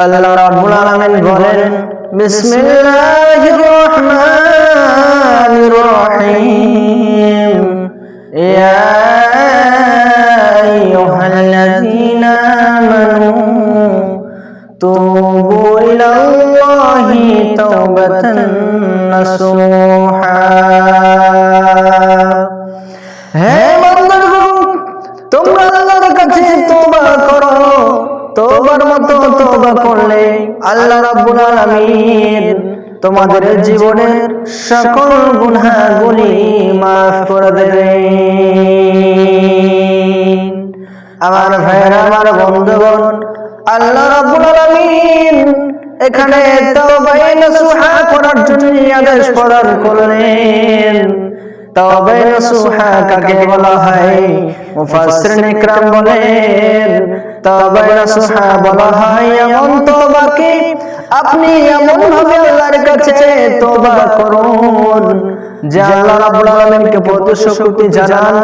আল্লাহ রাব্বুল আলামিন বলেন, বিসমিল্লাহির রহমানির রহিম, ইয়া আইয়ুহাল্লাযীনা আমানু তুবু ইলাল্লাহি তাওবাতান নাসুহা। হে বান্দাগণ, তোমরা আল্লাহর কাছে তওবা করো। তওবার মতো তওবা করলে আল্লাহ রাব্বুল আলামিন তোমাদের জীবনের সকল গুনাহগুলি মাফ করে দেবেন। আমার ভাইরা, আমার বন্ধুগণ, আল্লাহ রাব্বুল আলামিন এখানে তাওবায়ে নাসুহা করার জন্য আদেশ প্রদান করলেন। তাওবায়ে নাসুহা কাকে বলা হয়? মুফাসসিরিন ইকরাম বলেন, তাওবায়ে নাসুহা বলা হয় এমন তওবাকে আপনি এমন ভাবে আল্লাহর কাছে তওবা করুন যে আল্লাহ রাব্বুল আলামিনকে প্রতিশ্রুতি জানান,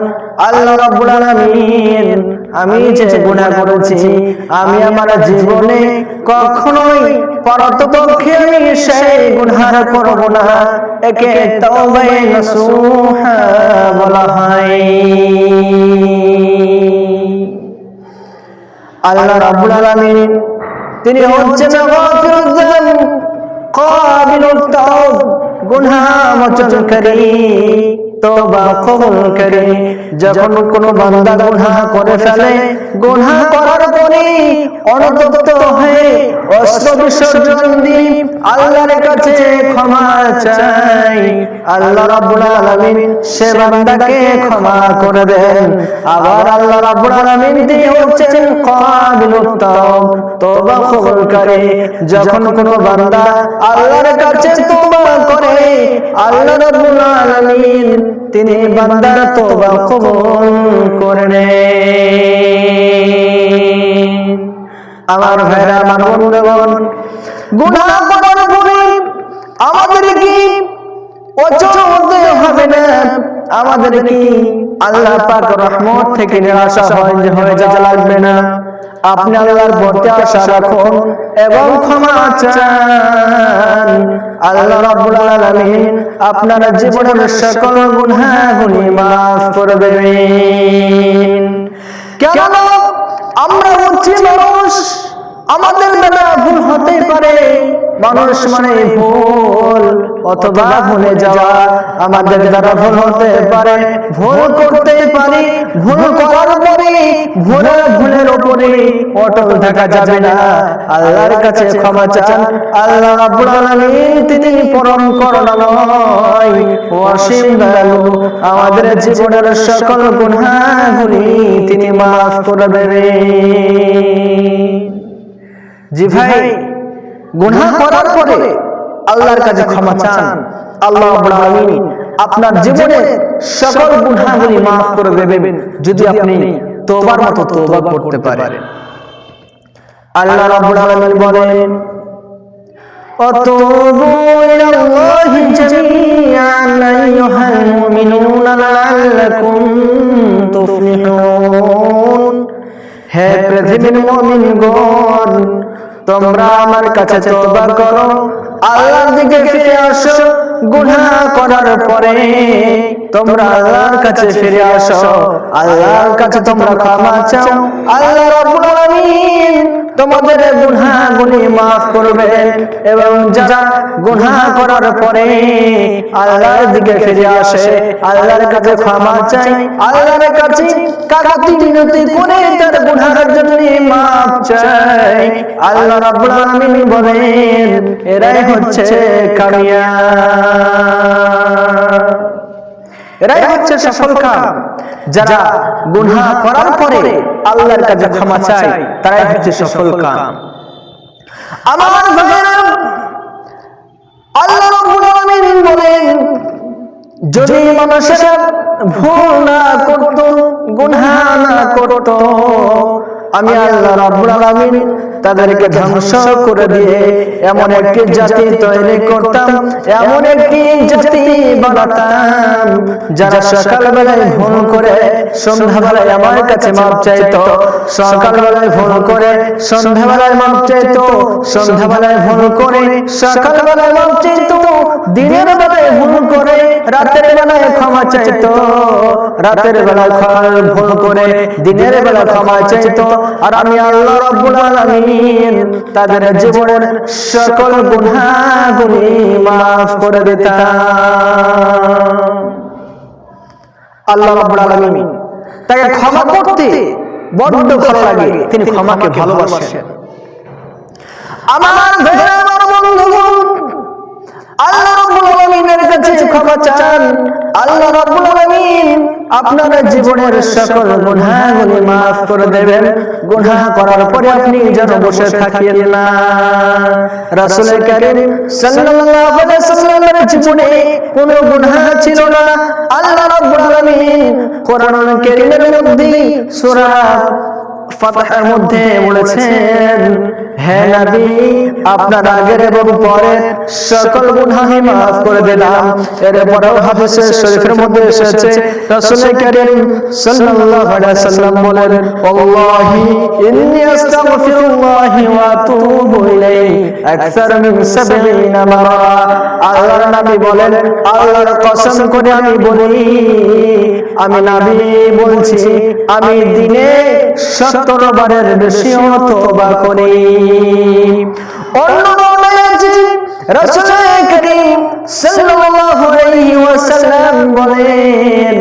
আল্লাহ রাব্বুল আলামিন আমি যে গুনাহ করেছি, আমি আমার জীবনে কখনোই পরতপক্ষে আমি সেই গুনাহ করব না। একে তাওবায়ে নাসুহা বলা হয়। আল্লাহ রাব্বুল আলামিন তিনি হচ্ছেন গাফিরুয যানব, কাবিলুত তাওব, গুনাহ মোচনকারী, তওবা কবুলকারী। যখন কোনো বান্দা গুনাহ করে ফেলে, গুনাহ করার পরে অনুতপ্ত হয়ে অশ্রু বিসর্জন দিয়ে আল্লাহর কাছে ক্ষমা চায়, আল্লাহ রাব্বুল আলামিন সে বান্দাকে ক্ষমা করে দেন। আবার আল্লাহ রাব্বুল আলামিন তিনি হচ্ছেন কাবিলুত তাওব, তওবা কবুলকারী। যখন কোনো বান্দা আল্লাহর কাছে তওবা করে, আল্লাহ রাব্বুল আলামিন তিনি বান্দার তওবা কবুল করে নেন। আমার ভাইরা, আমার বন্ধুগণ, গুনাহ করার পরে আমাদের কি অচল হতে হবে না? আমাদের কি আল্লাহ পাক রহমত থেকে নিরাশা হয়ে যাওয়া লাগবে না? আপনি আল্লাহর প্রতি আশা রাখুন এবং ক্ষমা চান, আল্লাহ রাব্বুল আলামিন আপনার জীবনের সকল গুনাহগুলি মাফ করে দেবেন। কেন? আমরা হচ্ছি মানুষ, আমাদের দ্বারা ভুল হতে পারে। মানুষ মানে ভুল অথবা ভুলে যাওয়া, আমাদের দ্বারা ভুল হতে পারে, ভুল করতে পারি। ভুল করার পরে ভুলের উপরে অটল থাকা যাবে না। আল্লাহর কাছে ক্ষমা চান, আল্লাহ রাব্বুল আলামিন তিনি পরম করুণাময়, অসীম দয়ালু, আমাদের জীবনের সকল গুনাহগুলি তিনি মাফ করে দেবেন। জি ভাই, গুনাহ করার পরে আল্লাহর কাছে ক্ষমা চান, আল্লাহ রাব্বুল আলামিন আপনার জীবনের সকল গুনাহগুলি মাফ করে দেবেন যদি আপনি তওবার মতো তওবা করতে পারেন। আল্লাহ রাব্বুল আলামিন বলেন, আতুবু ইলাল্লাহি জামিআন আইয়ুহাল মুমিনুনা লাআল্লাকুম তুফলিহুন। হে পৃথিবীর মুমিনগণ, তোমরা আমার কাছে তওবা করো, আল্লাহর দিকে ফিরে আসো। গুনাহ করার পরে তোমরা আল্লাহর কাছে ফিরে আসো, আল্লাহর কাছে তোমরা ক্ষমা চাও, আল্লাহ রাব্বুল আলামিন তোমাদের গুনাহগুলি মাফ করবেন। এবং যারা গুনাহ করার পরে আল্লাহর দিকে ফিরে আসে, আল্লাহর কাছে ক্ষমা চায়, আল্লাহর কাছে কাকুতি মিনতি করে তার গুনাহের জন্য মাফ চায়, আল্লাহ রাব্বুল আলামিন বলেন এরাই হচ্ছে কামিয়াব, এরাই হচ্ছে সফল কাম। যারা গুনাহ করার পরে আল্লাহর কাছে ক্ষমা চায়, তারাই হচ্ছে সফল কাম। আমার ভাইরা, আল্লাহ রাব্বুল আলামিন বলেন যদি মানুষেরা ভুল না করত, গুনাহ না করত, আমি আল্লাহ রাব্বুল আলামিন তাদেরকে ধ্বংস করে দিয়ে এমন একটি জাতি তৈরি করতাম, এমন একটি জাতি বানাতাম যারা সকালবেলায় ভুল করে সন্ধ্যাবেলায় আমার কাছে মাপ চাইতো, সকালবেলায় ভুল করে সন্ধ্যাবেলায় মাপ চাইতো, সন্ধ্যাবেলায় ভুল করে সকালবেলায় মাপ চাইতো, দিনের বেলায় ভুল করে রাতের বেলায় ক্ষমা চাইতো, রাতের বেলায় ভুল করে দিনের বেলা ক্ষমা চাইতো। আর আমি আল্লাহ রাব্বুল আলামিন তাদের জীবনের সকল গুনাহগুলি মাফ করে দিতাম। আল্লাহ রাব্বুল আলামিন তাকে ক্ষমা করতে বড্ড ভালো লাগে, তিনি ক্ষমাকে ভালোবাসেন। আমার ভাইরা, আমার বন্ধুগণ, আল্লাহ রাব্বুল আলামিনের কাছে ক্ষমা চান, আল্লাহ রাব্বুল আলামিন আপনার জীবনের সকল গুনাহগুলি maaf করে দেবেন। গুনাহ করার পরে আপনি যেন বসে থাকেন না। রাসূল কারীম সাল্লাল্লাহু আলাইহি ওয়াসাল্লামের জীবনে কোনো গুনাহ ছিল না। আল্লাহ রাব্বুল আলামিন কোরআনুল কারীমের মধ্যে সূরা ফাতহের মধ্যে বলেছেন, হে নবী, আপনার আগের এবং পরের সকল গুনাহ maaf করে দিলাম। এরপরেও হাদিসে শরীফের মধ্যে এসেছে, রাসূল কারীম সাল্লাল্লাহু আলাইহি ওয়াসাল্লাম বলেন, ওয়াল্লাহি ইন্নী আস্তাগফিরুল্লাহি ওয়া আতুবু ইলাইহি আকসার মিন ৭০ মারা। আল্লাহর নবী বলেন, আল্লাহর কসম করে আমি বলি, আমি নবী বলছি, আমি দিনে ৭০ বারের বেশি তওবা করি। অন্য বর্ণনায় রাসূল কারীম সাল্লাল্লাহু আলাইহি ওয়াসাল্লাম বলেন,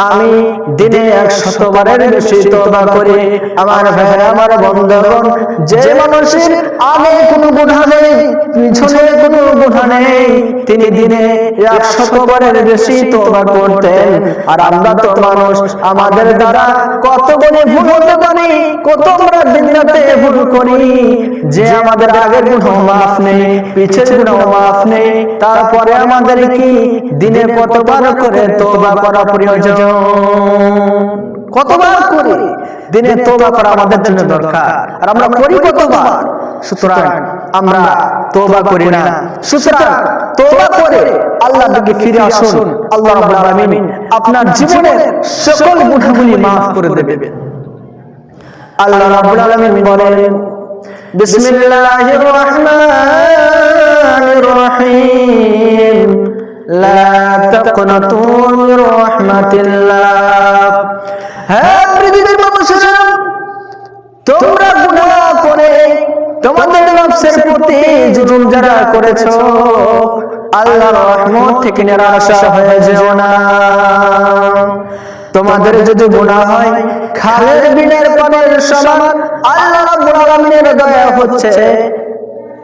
আমি দিনে ১০০ বারের বেশি তওবা করি। আমার ভাইরা, আমার বন্ধুগণ, যে মানুষের আগে কোনো গুনাহ নেই, পিছনে কোনো গুনাহ নেই, তিনি দিনে ১০০ বারের বেশি তওবা করতেন। আর আমরা তো মানুষ, আমাদের দ্বারা কত গুণে ভুল হতে পারে, কত আমরা দিনরাতে ভুল করি, যে আমাদের আগের গুনাহ maaf নেই, পিছের গুনাহ maaf নেই, তারপরে আমাদের কি দিনে কতবার করে তওবা করা প্রয়োজন? কতবার করে দিনে তওবা করা আমাদের জন্য দরকার, আর আমরা করি কতবার? সুতরাং আমরা তওবা করি না। সুতরাং তওবা করে আল্লাহর দিকে ফিরে আসুন। আল্লাহ রাব্বুল আলামিন আপনার জীবনের সকল গুনাহগুলি maaf করে দেবেন। আল্লাহ রাব্বুল আলামিন বলেন, বিসমিল্লাহির রহমানির রহিম, লা তাকনাতু মির রাহমাতিল্লাহ। হে পৃথিবীর মানুষেরা, তোমরা গুনাহ করে তোমাদের নফসের প্রতি জুলুম যারা করেছো, আল্লাহর রহমত থেকে নিরাশা হয়ে যেও না। তোমাদের যদি গুনাহ হয় খালের বিনের পানির সমান, আল্লাহ রাব্বুল আলামিনের দয়া হচ্ছে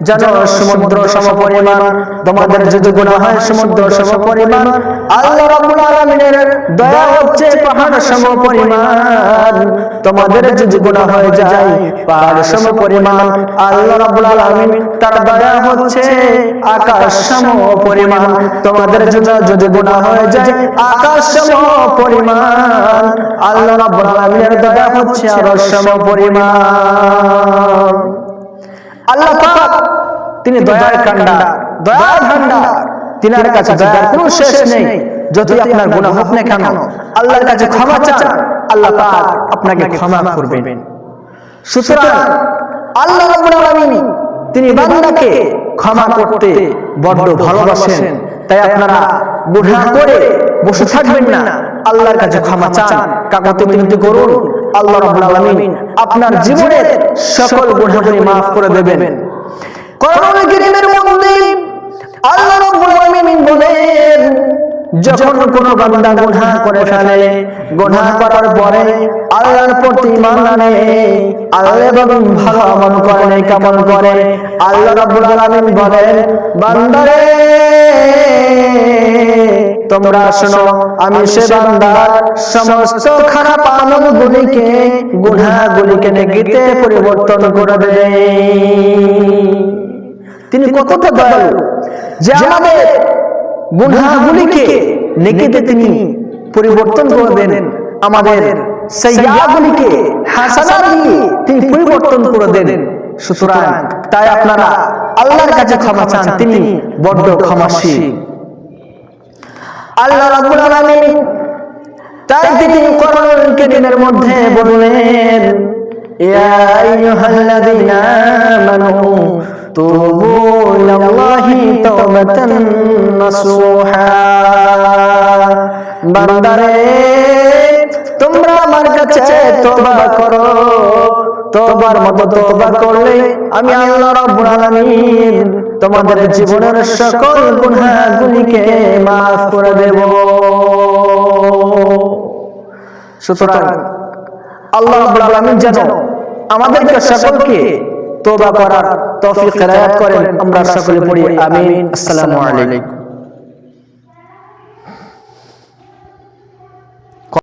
যেন সমুদ্র সমপরিমাণ। তোমাদের যদি গুনাহ হয় সমুদ্র সমপরিমাণ, আল্লাহ রাব্বুল আলামিনের দয়া হচ্ছে পাহাড় সমপরিমাণ। তোমাদের যদি গুনাহ হয়ে যায় পাহাড় সমপরিমাণ, আল্লাহ রাব্বুল আলামিন তার দয়া হচ্ছে আকাশ সমপরিমাণ। তোমাদের যদি গুনাহ হয়ে যায় আকাশ সমপরিমাণ, আল্লাহ রাব্বুল আলামিনের দয়া হচ্ছে আরশ সমপরিমাণ। আল্লাহ পাক তিনি দয়ার কান্ডার, দয়ার ভান্ডার, তিনার কাছে দয়ার কোনো শেষ নেই। যতই আপনার গুনাহ হোক না কেন, আল্লাহর কাছে ক্ষমা চান, আল্লাহ পাক আপনাকে ক্ষমা করবেন। সুতরাং আল্লাহ রাব্বুল আলামিন তিনি বান্দাকে ক্ষমা করতে বড় ভালোবাসেন। তাই আপনারা গুনাহ করে বসে থাকবেন না, আল্লাহর কাছে ক্ষমা চান, কাকুতি মিনতি করুন। আল্লাহ রাব্বুল আলামিন আপনার জীবনের সকল গুনাহগুলি maaf করে দেবেন। কোরআনুল কারীমের মধ্যে আল্লাহ রাব্বুল আলামিন বলেন, যখন কোনো বান্দা গুনাহ করে ফেলে, গুনাহ করার পরে আল্লাহর প্রতি ঈমান আনে, আল্লাহ এবং ভালো আমল করে, নেক আমল করে, আল্লাহ রাব্বুল আলামিন বলেন, বান্দারে তোমরা শোনো, আমি সে বান্দার সমস্ত খারাপ আমলগুলিকে, গুনাহগুলিকে নেকিতে পরিবর্তন করে দেই। তিনি কতটা দয়ালু যে আমাদের গুনাহগুলিকে নেকিতে তিনি পরিবর্তন করে দেন, আমাদের সাইয়্যাগুলিকে হাসানাত দিয়ে তিনি পরিবর্তন করে দেন। সুতরাং তাই আপনারা আল্লাহর কাছে ক্ষমা চান, তিনি বড্ড ক্ষমাশীল। আল্লাহ রাব্বুল আলামিন তাই তিনি কোরআনুল কারীমের মধ্যে বললেন, ইয়া আইয়ুহাল্লাযীনা আমানু তুবু ইলাল্লাহি তাওবাতান নাসুহা। বান্দারে, তোমরা আমার কাছে তওবা করো, তওবার মতো তওবা করলে আমি আল্লাহ রাব্বুল আলামিন তোমাদের জীবনের সকল গুনাহগুলিকে মাফ করে দেব। সুতরাং আল্লাহ রাব্বুল আলামিন যেন আমাদেরকে সকলকে তওবা করার তৌফিক এনায়েত করেন। আমরা সকলে পড়ি আমিন। আসসালামু আলাইকুম।